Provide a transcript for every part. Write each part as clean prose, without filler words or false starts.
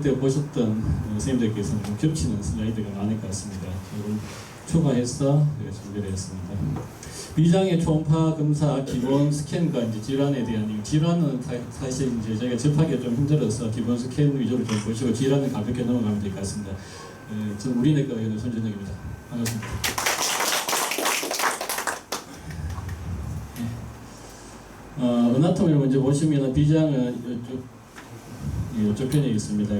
그때 보셨던 선생님들께서는 좀 겹치는 슬라이드가 많을 것 같습니다. 이걸 추가해서 준비를 했습니다. 비장의 초음파 검사 기본 스캔과 이제 질환에 대한 질환은 사실 이제 저희가 접하기가 좀 힘들어서 기본 스캔 위주로 좀 보시고 질환은 가볍게 넘어가면 될 것 같습니다. 저는 우리내과 의원 손준혁입니다. 반갑습니다. 어나토미를 먼저 보시면 비장은 이쪽 편에 있습니다.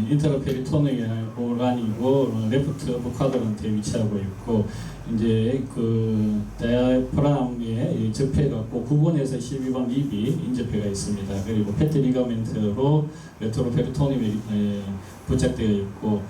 인터로페리토니얼 오간이고 레프트 어퍼 쿼드런트에 위치하고 있고 이제 그 다이아프람의 접해가 꼭 9번에서 12번 립이 인접해가 있습니다. 그리고 패티 리가멘트로 레트로페리토니움이 부착되어 있고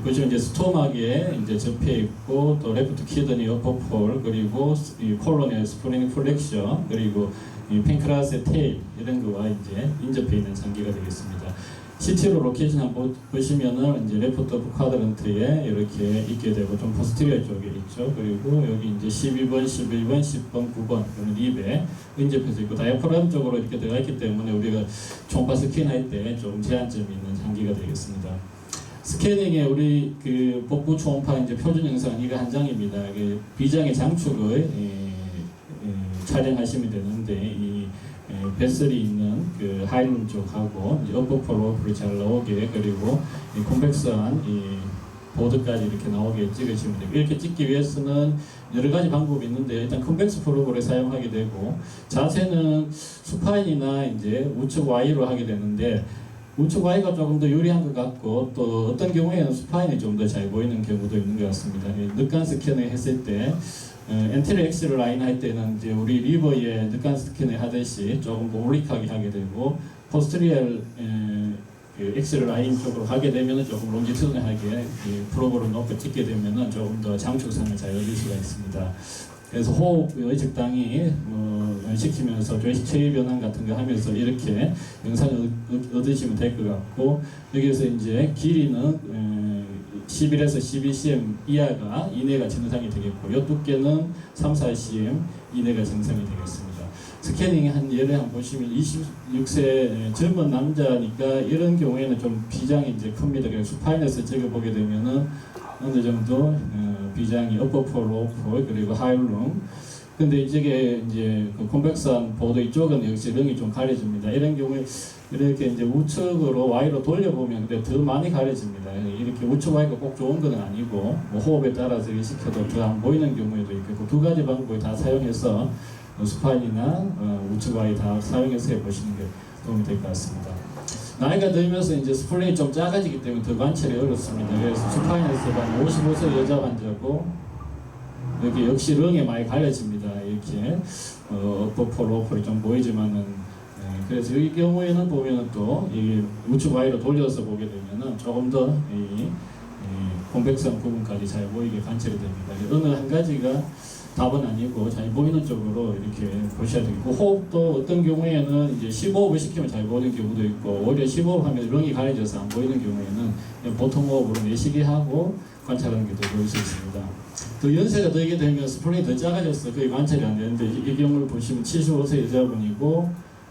그중 이제 스토막에 이제 접해 있고 또 레프트 키드니 어퍼폴 그리고 이 콜론의 스프링 플렉션 그리고 이 팬크라스의 테일 이런 거와 이제 인접해 있는 장기가 되겠습니다. CT로 로케이션 한번 보시면은 이제 레프트 오브 쿼드런트에 이렇게 있게 되고 좀 포스티리어 쪽에 있죠. 그리고 여기 이제 12번, 11번, 10번, 9번 이런 립에 인접해서 있고 다이아프람 쪽으로 이렇게 들어가 있기 때문에 우리가 초음파 스캔할 때 좀 제한점이 있는 장기가 되겠습니다. 스캐닝에 우리 그 복부 초음파 이제 표준 영상 이거 한 장입니다. 그 비장의 장축을 촬영하시면 되는데 이 뱃살이 있는 그 하이룸 쪽하고 어퍼폴로프를 잘 나오게 그리고 이 콤팩스한 이 보드까지 이렇게 나오게 찍으시면 되고 이렇게 찍기 위해서는 여러 가지 방법이 있는데 일단 컨벡스 프로브를 사용하게 되고 자세는 수파인이나 이제 우측 Y로 하게 되는데 우측 Y가 조금 더 유리한 것 같고 또 어떤 경우에는 수파인이 좀 더 잘 보이는 경우도 있는 것 같습니다. 늑간 스캔을 했을 때 엔테리어 엑스를 라인 할 때는 이제 우리 리버에 늑간 스캔을 하듯이 조금 오릭하게 하게 되고 포스트리얼 엑스를 라인 쪽으로 하게 되면은 조금 롱지튜드널하게 프로그를 높게 찍게 되면은 조금 더 장축성을 잘 얻을 수가 있습니다. 그래서 호흡의 적당히 시키면서 체위 변환 같은 거 하면서 이렇게 영상을 얻으시면 될 것 같고 여기서 이제 길이는 11에서 12cm 이내가 정상이 되겠고 이 두께는 3, 4cm 이내가 정상이 되겠습니다. 스캐닝 한 예를 한번 보시면 26세 젊은 남자니까 이런 경우에는 좀 비장이 이제 큽니다. 그래서 수파인에서 찍어보게 되면은 어느 정도 비장이 어퍼폴, 로폴 그리고 하이룸 근데 이쪽에 이제 그 콤팩스한 보드 이쪽은 역시 릉이 좀 가려집니다. 이런 경우에 이렇게 이제 우측으로 Y로 돌려보면 근데 더 많이 가려집니다. 이렇게 우측 Y가 꼭 좋은 건 아니고 뭐 호흡에 따라서 시켜도 더 안 보이는 경우에도 있고 두 가지 방법을 다 사용해서 스파인이나 우측 Y 다 사용해서 해보시는 게 도움이 될 것 같습니다. 나이가 들면서 이제 스플린이 좀 작아지기 때문에 더 관찰이 어렵습니다. 그래서 스파인에서 한 55세 여자 환자고 여기 역시 릉에 많이 가려집니다. 이렇게 어퍼폴, 로폴이 좀 보이지만은 그래서 이 경우에는 보면은 또 이 우측 Y로 돌려서 보게 되면은 조금 더 이 콤팩스한 부분까지 잘 보이게 관찰이 됩니다. 어느 한 가지가 답은 아니고 잘 보이는 쪽으로 이렇게 보셔야 되고 호흡도 어떤 경우에는 이제 15호흡을 시키면 잘 보이는 경우도 있고 오히려 15호흡 하면 릉이 가려져서 안 보이는 경우에는 보통 호흡으로 내쉬게 하고 관찰하는 게 더 보일 수 있습니다. 또 연세가 들게 되면 스프링이 더 작아져서 거의 관찰이 안 되는데 이 경우를 보시면 75세 여자분이고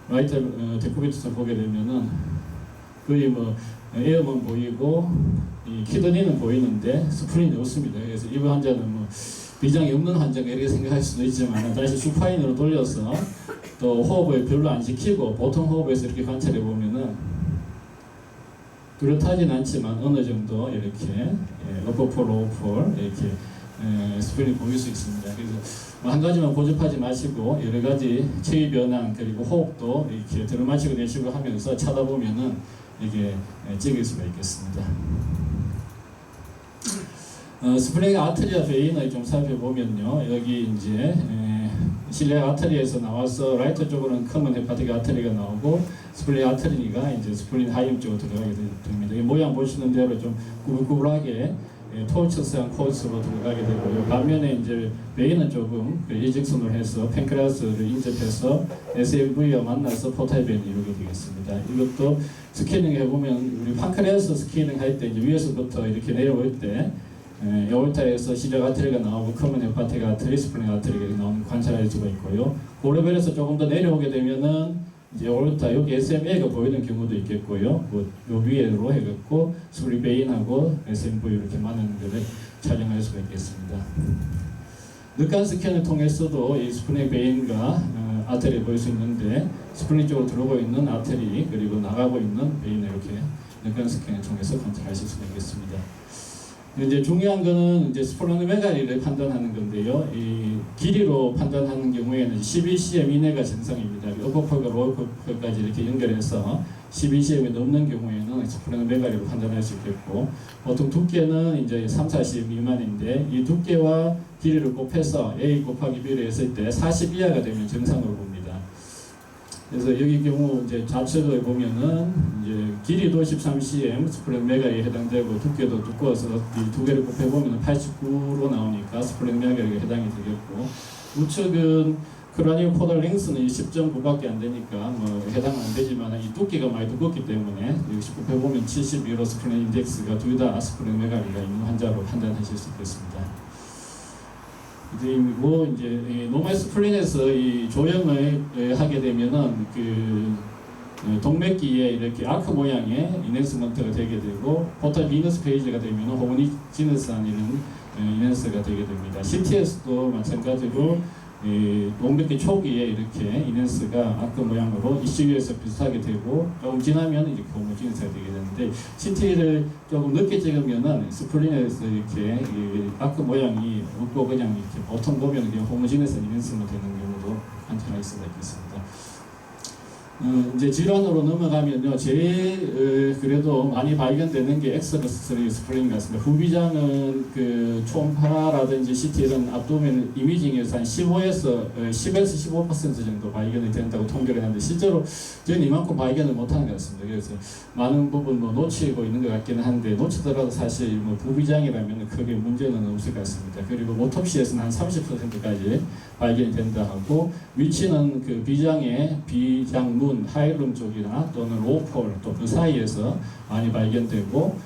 라이트 데코비트에서 보게 되면은 거의 뭐 에어만 보이고 이 키드니는 보이는데 스프링이 없습니다. 그래서 이 환자는 뭐 비장이 없는 환자가 이렇게 생각할 수도 있지만 다시 수파인으로 돌려서 또 호흡을 별로 안 시키고 보통 호흡에서 이렇게 관찰해 보면은 뚜렷하진 않지만 어느 정도 이렇게 어퍼폴, 로폴 이렇게 스프링이 보일 수 있습니다. 그래서 한 가지만 고집하지 마시고 여러 가지 체위 변환 그리고 호흡도 이렇게 들어마시고 내쉬고 하면서 찾아보면은 이게 찍을 수가 있겠습니다. 스플레이 아트리아 베인을 좀 살펴보면요. 여기 이제 실내 아트리에서 나와서 라이트 쪽으로는 커먼 헤파틱 아트리가 나오고 스플레이 아트리가 이제 스플린 하이움 쪽으로 들어가게 됩니다. 이 모양 보시는 대로 좀 구불구불하게 토처스한 코스로 들어가게 되고요. 반면에 이제 베인은 조금 일직선으로 해서 팬크라스를 인접해서 SLV와 만나서 포탈벤이 이루게 되겠습니다. 이것도 스캐닝 해보면 우리 팬크라스 스캐닝 할 때 이제 위에서부터 이렇게 내려올 때 에올타에서 시작 아트리가 나오고 커먼 헤파틱 아트리, 스플린 아트리가 나오는 관찰할 수가 있고요. 그 레벨에서 조금 더 내려오게 되면은 이제 오르타 여기 SMA가 보이는 경우도 있겠고요. 뭐 요 위에로 해갖고 스프링 베인하고 SMV 이렇게 많은 것을 촬영할 수가 있겠습니다. 늑간 스캔을 통해서도 이 스프링 베인과 아테리 보일 수 있는데 스프링 쪽으로 들어오고 있는 아테리 그리고 나가고 있는 베인을 이렇게 늑간 스캔을 통해서 관찰하실 수가 있겠습니다. 이제 중요한 거는 이제 스플레노메가리를 판단하는 건데요. 이 길이로 판단하는 경우에는 12cm 이내가 정상입니다. 어퍼펄과 로어펄까지 이렇게 연결해서 12cm이 넘는 경우에는 스플레노메가리로 판단할 수 있겠고, 보통 두께는 이제 3-40 미만인데 이 두께와 길이를 곱해서 A 곱하기 B를 했을 때 40 이하가 되면 정상으로 봅니다. 그래서 여기 경우 이제 좌측을 보면은 이제 길이도 13cm 스플레노메가리에 해당되고 두께도 두꺼워서 이 두 개를 곱해 보면은 89로 나오니까 스플레노메가리에 해당이 되겠고, 우측은 크라니오 포달 랭스는 10.9밖에 안 되니까 뭐 해당은 안 되지만 이 두께가 많이 두껍기 때문에 여기 곱해 보면 72로 스플레노 인덱스가 둘 다 스플레노메가리가 있는 환자로 판단하실 수 있겠습니다. 그리고 이제 노멀 스플린에서 이 조형을 하게 되면은 그 동맥기에 이렇게 아크 모양의 이넨스먼트가 되게 되고, 포탈 비너스 페이지가 되면 호모니지너스한 이런 이넨스가 되게 됩니다. CT에서도 마찬가지로 동맥기 초기에 이렇게 이넨스가 아크 모양으로 ECU에서 비슷하게 되고 조금 지나면 이렇게 호모지너스가 되게 되는데, CT를 조금 늦게 찍으면은 스플린에서 이렇게 아크 모양이 없고 그냥 이렇게 보통 보면 그냥 호모지너스 이넨스만 되는 경우도 관찰할 수가 있겠습니다. 이제 질환으로 넘어가면요, 제일 그래도 많이 발견되는 게 엑스러스 스프링 같습니다. 후비장은 그 초음파라든지 CT 이런 압도멘 이미징에서 한 10에서 15% 정도 발견이 된다고 통계를 하는데 실제로 저는 이만큼 발견을 못하는 것 같습니다. 그래서 많은 부분 뭐 놓치고 있는 것 같기는 한데, 놓치더라도 사실 뭐 부비장이라면 크게 문제는 없을 것 같습니다. 그리고 오톱시에서는 한 30%까지 발견이 된다 하고, 위치는 그 비장의 비장문 하이룸 쪽이나 또는 로폴 또 그 사이에서 많이 발견되고,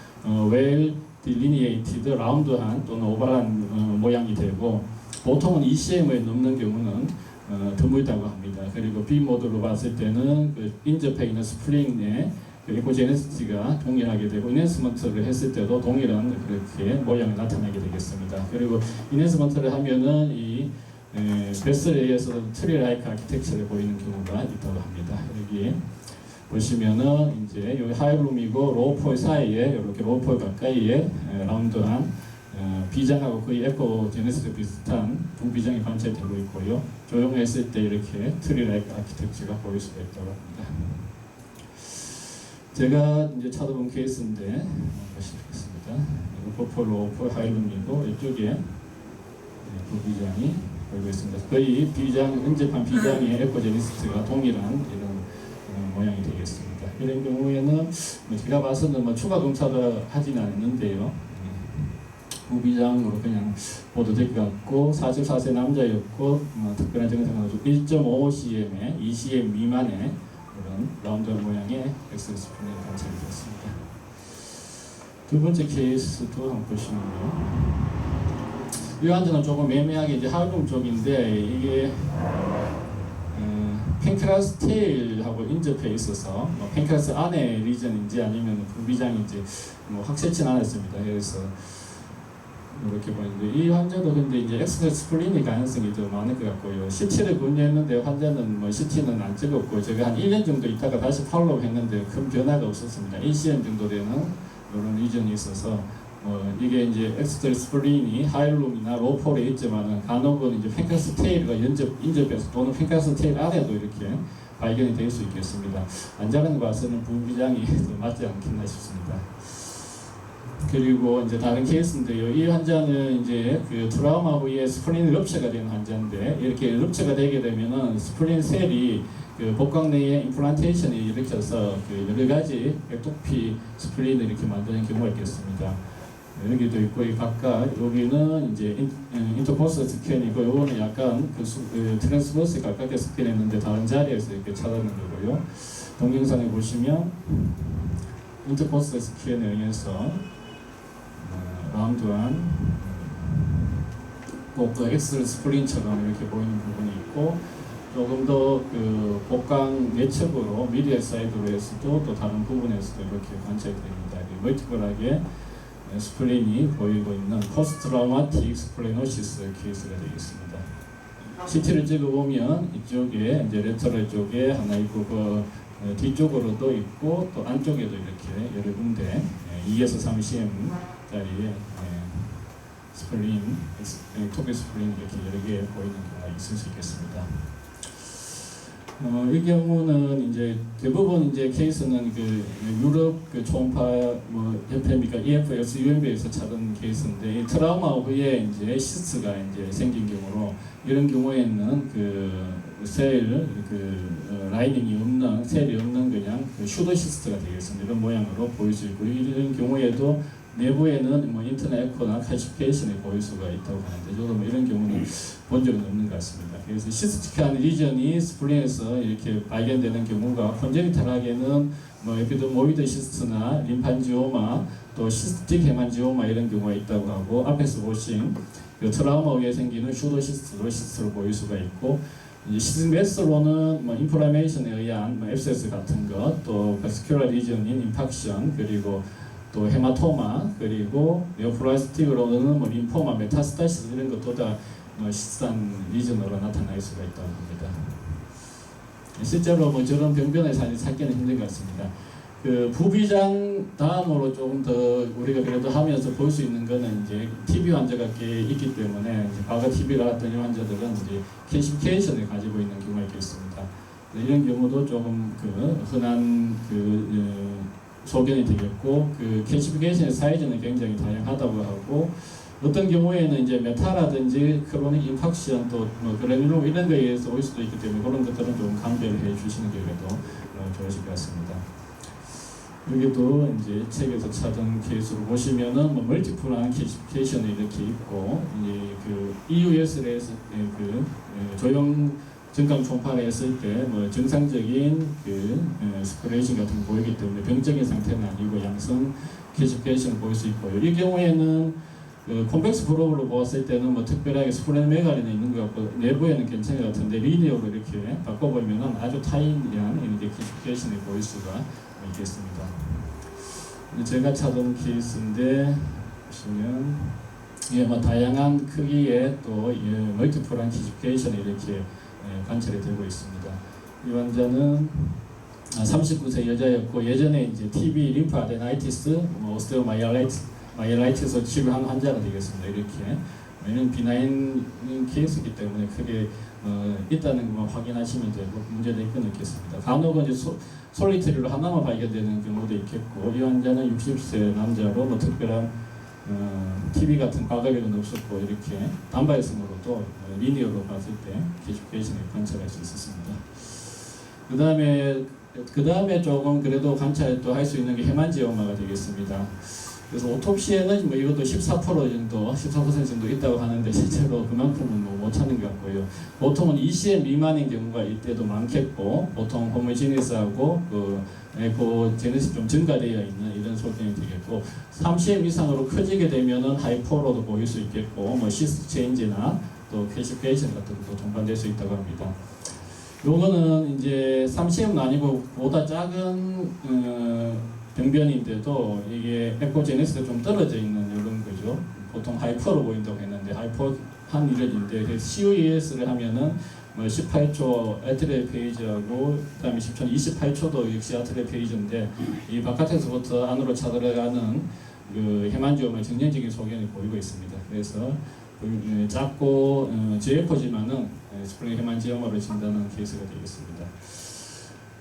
웰 딜리니에이티드 라운드한 또는 오발한 모양이 되고, 보통은 ECM을 넘는 경우는 드물다고 합니다. 그리고 B 모드로 봤을 때는 그 인저페이너 스프링의 그 에코제네시티가 동일하게 되고, 이넨스먼트를 했을 때도 동일한 그렇게 모양이 나타나게 되겠습니다. 그리고 이넨스먼트를 하면은 이 베슬에 의해서 트리 라이크 아키텍처를 보이는 경우가 있다고 합니다. 여기 보시면은 이제 여기 하이룸이고 로우폴 사이에 이렇게 로우폴 가까이에 라운드한 비장하고 거의 에코제네시스 비슷한 부비장이 관찰되고 있고요. 조용했을 때 이렇게 트리 라이크 아키텍처가 보일 수가 있다고 합니다. 제가 이제 찾아본 케이스인데 보시겠습니다. 로우폴, 로우폴, 하이룸이고 이쪽에 부비장이 보이고 있습니다. 거의 비장, 인접한 비장의 에코제니스트가 동일한 이런 모양이 되겠습니다. 이런 경우에는 제가 봐서는 뭐 추가 검사를 하지는 않는데요. 무비장으로 그냥 보도될 것 같고, 44세 남자였고 특별한 증상은 없고 1.5cm에 2cm 미만의 이런 라운드 모양의 엑스스프링이 관찰이 되었습니다. 두 번째 케이스도 한번 보시면요. 이 환자는 조금 애매하게 이제 하이룸 쪽인데, 이게 펜크라스 테일하고 인접해 있어서 뭐 펜크라스 안에 리전인지 아니면 부비장인지 뭐 확실치는 않았습니다. 그래서 이렇게 보이는데, 이 환자도 근데 이제 엑스스플린이 가능성이 더 많을 것 같고요. CT를 권유했는데 환자는 뭐 CT는 안 찍었고, 제가 한 1년 정도 있다가 다시 팔로우 했는데 큰 변화가 없었습니다. 1cm 정도 되는 이런 리전이 있어서 이게 이제 엑스트라 스플린이 하이룸이나 로폴에 있지만은 간혹은 이제 펜크라스 테일과 인접해서 또는 펜크라스 테일 안에도 이렇게 발견이 될 수 있겠습니다. 환자는 봐서는 부비장이 더 맞지 않겠나 싶습니다. 그리고 이제 다른 케이스인데요. 이 환자는 이제 그 트라우마 후에 스플린 럽처가 되는 환자인데, 이렇게 럽처가 되게 되면은 스플린 셀이 그 복강 내에 임플란테이션이 일으켜서 그 여러 가지 백도피 스플린을 이렇게 만드는 경우가 있겠습니다. 여기도 있고, 이 각각 여기는 이제 인터포스 스캔이고, 요거는 약간 그 트랜스버스 가깝게 스캔했는데 다른 자리에서 이렇게 찾아낸 거고요. 동영상에 보시면 인터포스 스캔에 의해서 라운드한 꼭 엑스 스프린처럼 이렇게 보이는 부분이 있고, 조금 더 그 복강 내측으로 미디어 사이드로에서도 또 다른 부분에서도 이렇게 관찰이 됩니다. 멀티플하게 스플린이 보이고 있는 포스트 트라우마틱 스플레노시스 케이스가 되겠습니다. CT를 찍어보면 이쪽에 이제 레터럴 쪽에 하나 있고 그 뒤쪽으로도 있고 또 안쪽에도 이렇게 여러 군데 2에서 3cm짜리 스플린, 토비 스플린 이렇게 여러 개 보이는 경우가 있을 수 있겠습니다. 이 경우는 이제 대부분 이제 케이스는 그 유럽 그 초음파 뭐 협회입니까 EFS UMB에서 찾은 케이스인데 이 트라우마 후에 이제 시스트가 이제 생긴 경우로 이런 경우에는 라이닝이 없는 셀이 없는 그냥 그 슈더 시스트가 되겠습니다. 이런 모양으로 보일 수 있고 이런 경우에도 내부에는 뭐 인터넷 에코나 칼시피케이션이 보일 수가 있다고 하는데 저도 이런 경우는 본 적은 없는 것 같습니다. 그래서 시스틱한 리전이 스플린에서 이렇게 발견되는 경우가 콘제니탈하게는 뭐 에피더모이드 시스트나 림판지오마 또 시스틱 헤만지오마 이런 경우가 있다고 하고 앞에서 보신 그 트라우마 후에 생기는 슈도 시스트로 보일 수가 있고 시스메스로는 뭐 인플라메이션에 의한 뭐 앱세스 같은 것 또 바스큘라 리전인 임팍션 그리고 또 헤마토마 그리고 네오플라스틱으로는 뭐 림포마, 메타스타시스 이런 것도 다 시스한 리전으로 나타날 수가 있다고 합니다. 실제로 뭐 저런 병변의 사진을 찾기는 힘든 것 같습니다. 그 부비장 다음으로 조금 더 우리가 그래도 하면서 볼 수 있는 거는 이제 TB 환자가 꽤 있기 때문에 이제 과거 TB가 왔던 이 환자들은 이제 캐시피케이션을 가지고 있는 경우가 있겠습니다. 이런 경우도 조금 그 흔한 소견이 되겠고 그 캐시피케이션의 사이즈는 굉장히 다양하다고 하고 어떤 경우에는 이제 메타라든지 크로닉 인팍션 또 뭐 그래놀 이런 거에 의해서 올 수도 있기 때문에 그런 것들은 좀 감별해 주시는 게 그래도 좋으실 것 같습니다. 여기도 이제 책에서 찾은 케이스로 보시면은 뭐 멀티플한 캐시피케이션이 이렇게 있고 이제 그 EUS에서 조형 증강 초음파를 했을 때 뭐 정상적인 스크레이션 같은 거 보이기 때문에 병적인 상태는 아니고 양성 캐시피케이션을 보일 수 있고요. 이 경우에는 콤팩스 프로브로 보았을 때는 뭐 특별하게 스플레노메갈리는 있는 것 같고 내부에는 괜찮은 것 같은데 리니어로 이렇게 바꿔보면은 아주 타인이한 캐시피케이션이 보일 수가 있겠습니다. 제가 찾은 케이스인데 보시면 뭐 다양한 크기의 또 멀티플한 캐시피케이션이 이렇게 관찰이 되고 있습니다. 이 환자는 39세 여자였고 예전에 이제 TB, 림프 아데나이티스, 오스테오마이알라이티스 치료한 환자가 되겠습니다. 이렇게 이런 비나인 케이스이기 때문에 크게 있다는 것만 확인하시면 되고 문제는 있건 없겠습니다. 간혹은 이제 솔리트리로 하나만 발견되는 경우도 있겠고 이 환자는 60세 남자로 뭐 특별한 TB 같은 과거력은 없었고 이렇게 단발성으로도 리니어로 봤을 때 캐시피케이션을 관찰할 수 있었습니다. 그 다음에 조금 그래도 관찰 또 할 수 있는 게 헤만지오마가 되겠습니다. 그래서 오톱시에는 뭐 이것도 14% 정도, 14% 정도 있다고 하는데 실제로 그만큼은 뭐 못 찾는 것 같고요. 보통은 2cm 미만인 경우가 이때도 많겠고 보통 호모지니스하고 에코제네시스 좀 증가되어 있는 이런 소견이 되겠고 3cm 이상으로 커지게 되면은 하이포로도 보일 수 있겠고 뭐 시스 체인지나 또 캐시피케이션 같은 것도 동반될 수 있다고 합니다. 요거는 이제 3cm은 아니고 보다 작은 병변인데도 이게 에코제네시스가 좀 떨어져 있는 이런 거죠. 보통 하이퍼로 보인다고 했는데 하이퍼한 이력인데 COES를 하면은 뭐 18초 아트레 페이지하고 그다음에 10초 28초도 역시 아트레 페이지인데 이 바깥에서부터 안으로 차들어가는 헤만지오마의 정례적인 소견이 보이고 있습니다. 그래서 작고 저에코지만은 스플린 헤만지오마로 진단하는 케이스가 되겠습니다.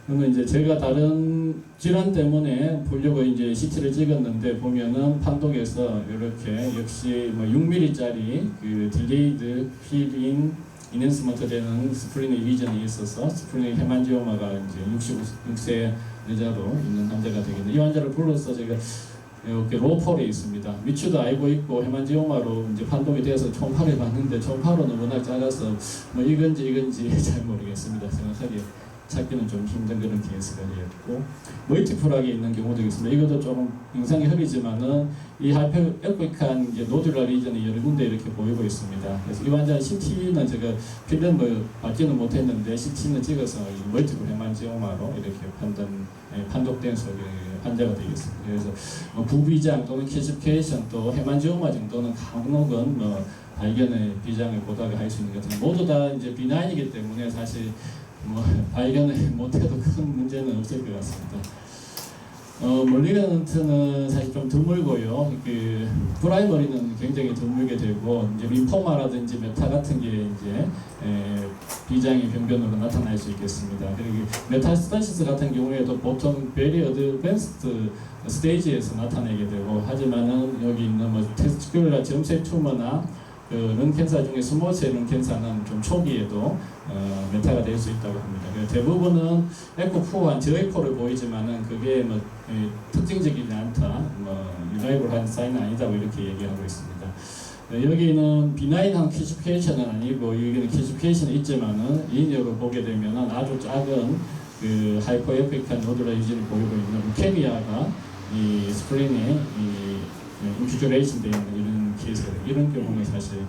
그러면 이제 제가 다른 질환 때문에 보려고 이제 CT를 찍었는데 보면은 판독에서 이렇게 역시 뭐 6mm짜리 딜레이드 필인 이넨스먼트 되는 스플린 리전이 있어서 스플린 헤만지오마가 이제 66세 여자로 있는 환자가 되겠는데 이 환자를 불러서 제가 이렇게 로폴에 있습니다. 위치도 알고 있고 헤만지오마로 이제 판독이 돼서 초음파를 봤는데 초음파로는 워낙 작아서 뭐 이건지 잘 모르겠습니다. 정확하게 찾기는 좀 힘든 그런 케이스가 되었고, 멀티플하게 있는 경우도 있습니다. 이것도 조금 영상이 흐리지만은 이 하이퍼 에코익한 노듈라 리전이 여러 군데 이렇게 보이고 있습니다. 그래서 이 환자는 CT는 제가 필름을 받지는 못했는데 CT는 찍어서 멀티플 헤만지오마로 이렇게 판독된 환자가 되겠습니다. 그래서 부비장 또는 캐시피케이션 또 헤만지오마 정도는 간혹은 발견의 비장을 보다가 할 수 있는 것 같은데 모두 다 이제 비나인이기 때문에 사실 발견을 못해도 큰 문제는 없을 것 같습니다. 멀리건트는 사실 좀 드물고요. 그 프라이머리는 굉장히 드물게 되고 이제 림포마라든지 메타 같은 게 이제 비장의 병변으로 나타날 수 있겠습니다. 그리고 메타스타시스 같은 경우에도 보통 베리 어드밴스드 스테이지에서 나타나게 되고 하지만은 여기 있는 테스티큘라 점세 투머나 런 캔서 중에 스몰셀 런 캔서는 좀 초기에도 메타가 될 수 있다고 합니다. 대부분은 에코 푸어한 저에코를 보이지만은 그게 특징적이지 않다, 유라이블한 사인은 아니다고 이렇게 얘기하고 있습니다. 여기는 비나인한 캐시피케이션은 아니고 여기는 캐시피케이션이 있지만은 인역을 보게 되면은 아주 작은 그 하이퍼에픽한 노듈라 유진을 보이고 있는 루케미아가 이 스크린에 인퓨저레이션 되어 있는 이런 케이스가 이런 경우는 사실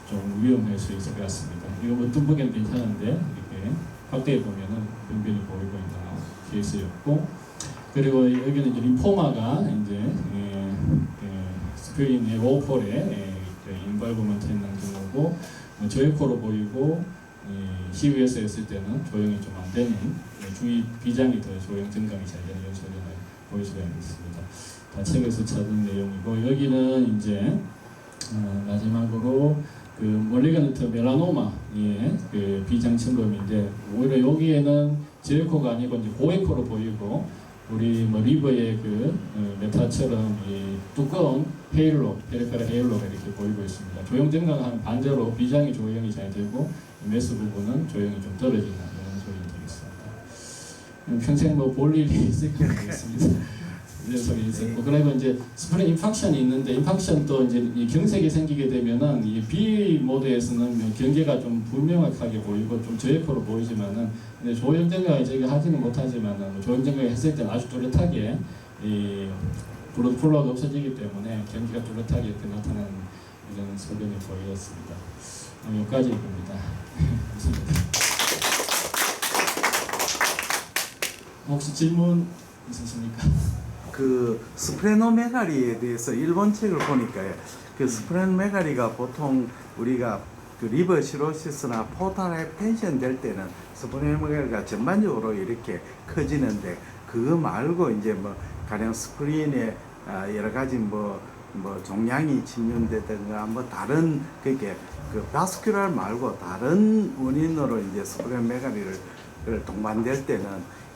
좀 위험할 수 있을 것 같습니다. 이거 어떤 보기에는 괜찮은데 이렇게 확대해 보면은 병변이 보이고 있는 케이스였고, 그리고 여기는 이제 림포마가 이제 스크린의 로우폴에 인발브먼트 있는 경우고 저해코로 보이고 CVS 했을 때는 조형이 좀 안 되는 중위 비장이 더 조형 증강이 잘 되는 연소를 보일 수가 있습니다. 다 책에서 찾은 내용이고, 여기는 이제 마지막으로 그 멀리건트 멜라노마의 그 비장 침범인데 오히려 여기에는 제에코가 아니고 이제 고에코로 보이고 우리 리버의 그 메타처럼 이 두꺼운 헤일로, 페리페라 헤일로가 이렇게 보이고 있습니다. 조형 증강은 반대로 비장이 조형이 잘 되고 메스 부분은 조형이 좀 떨어지는 이런 조형이 되겠습니다. 평생 볼 일이 있을 것 같습니다. 녀석이 있었고, 그리고 이제 스프링 인팍션이 있는데 인팍션도 이제 이 경색이 생기게 되면은 이 B 모드에서는 경계가 좀 불명확하게 보이고 좀 저해코로 보이지만은 근데 조형 증강을 저희가 하지는 못하지만은 조형 증강을 했을 때는 아주 뚜렷하게 이 블러드 플로우가 없어지기 때문에 경계가 뚜렷하게 이렇게 나타나는 이런 소견이 보였습니다. 여기까지입니다. 혹시 질문 있으십니까? 그 스프레노메가리에 대해서 일본 책을 보니까요. 그 스프레노메가리가 보통 우리가 그 리버 시로시스나 포탈 하이펜션 될 때는 스프레노메가리가 전반적으로 이렇게 커지는데 그거 말고 이제 가령 스프린에 여러 가지 종양이 침륜되든가 다른 그게 그 바스큘라 말고 다른 원인으로 이제 스프레노메가리를 동반될 때는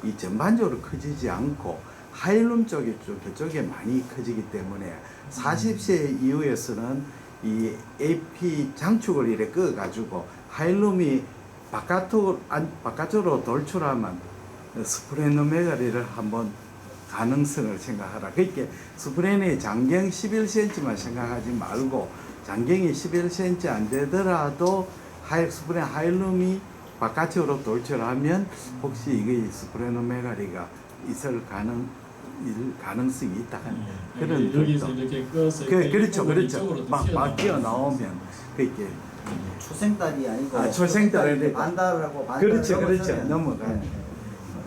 이 전반적으로 커지지 않고 하일룸 쪽이 그쪽에 많이 커지기 때문에 40세 이후에서는 이 AP 장축을 이렇게 꺼가지고 하일룸이 바깥으로 돌출하면 스프레노메가리를 한번 가능성을 생각하라. 그러니까 스프레노의 장경 11cm만 생각하지 말고 장경이 11cm 안 되더라도 스프레노 하일룸이 바깥으로 돌출하면 혹시 이게 스프레노메가리가 있을 가능성이 있다. 그런 여기서 이렇게 꺼서 그렇죠. 막 뛰어나오면 그게 초생달이 아니고 초생달인데 반달하고 그렇죠. 넘어가.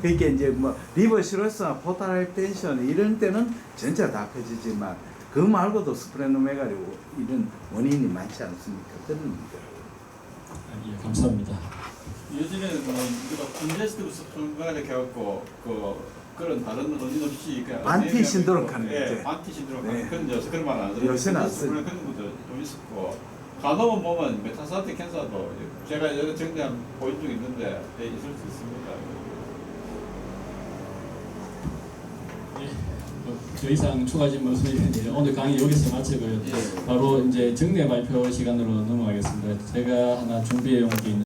그게 이제 리버 시로스나 포탈 하이텐션 이런 때는 전체 다 커지지만 그 말고도 스프레노메가리 이런 원인이 많지 않습니까? 그런 문제. 예, 감사합니다. 요즘에는 우리가 컨제스티브 스프레노메가리 해갖고 그런 다른 원인 없이 반티 신드롬 하는 거죠. 반티 신드롬 네. 그런 요새 그런 말 안 쓰죠. 요새는 안 쓰죠. 그런 것도 좀 있었고 간혹은 보면 메타스타틱 캔서도 제가 여러 정리한 보인 적 있는데 있을 수 있습니다. 더 이상 추가 질문 없으면 오늘 강의 여기서 마치고요. 바로 이제 정례 발표 시간으로 넘어가겠습니다. 제가 하나 준비해 온 게 있는데.